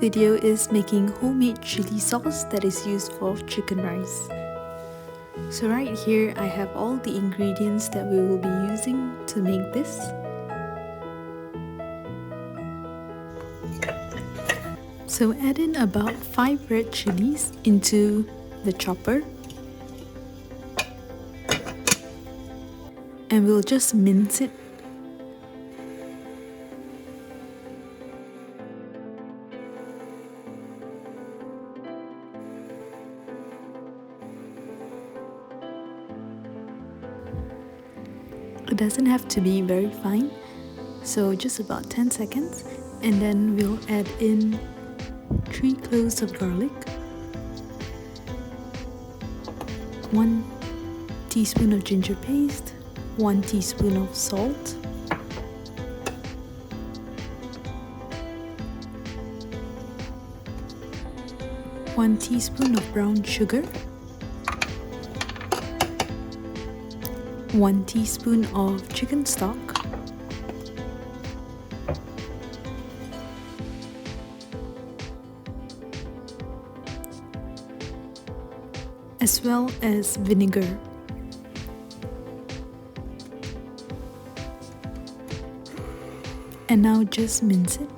video is making homemade chili sauce that is used for chicken rice. So right here I have all the ingredients that we will be using to make this. So add in about 5 red chilies into the chopper. And we'll just mince it. It doesn't have to be very fine, so just about 10 seconds, and then we'll add in 3 cloves of garlic, 1 teaspoon of ginger paste, 1 teaspoon of salt, one teaspoon of brown sugar, 1 teaspoon of chicken stock, as well as vinegar. And now just mince it.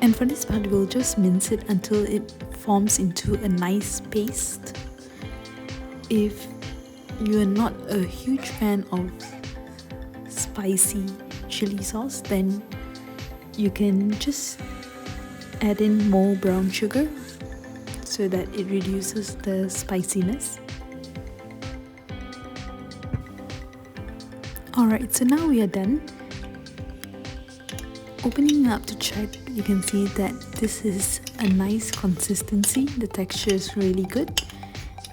And for this part, we'll just mince it until it forms into a nice paste. If you are not a huge fan of spicy chili sauce, then you can just add in more brown sugar so that it reduces the spiciness. Alright, so now we are done. Opening up to check, you can see that this is a nice consistency. The texture is really good,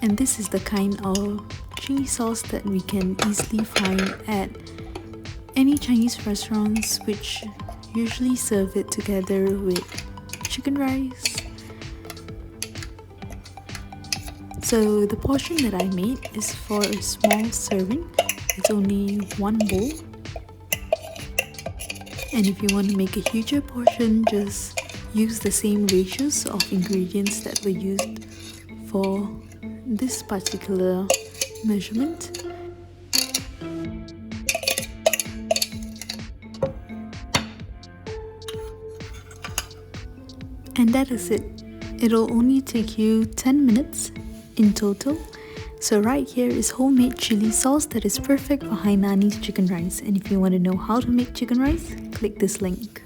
and this is the kind of chili sauce that we can easily find at any Chinese restaurants, which usually serve it together with chicken rice. So the portion that I made is for a small serving. It's only 1 bowl. And if you want to make a huger portion, just use the same ratios of ingredients that were used for this particular measurement. And that is it. It'll only take you 10 minutes in total. So right here is homemade chili sauce that is perfect for Hainanese chicken rice. And if you want to know how to make chicken rice, click this link.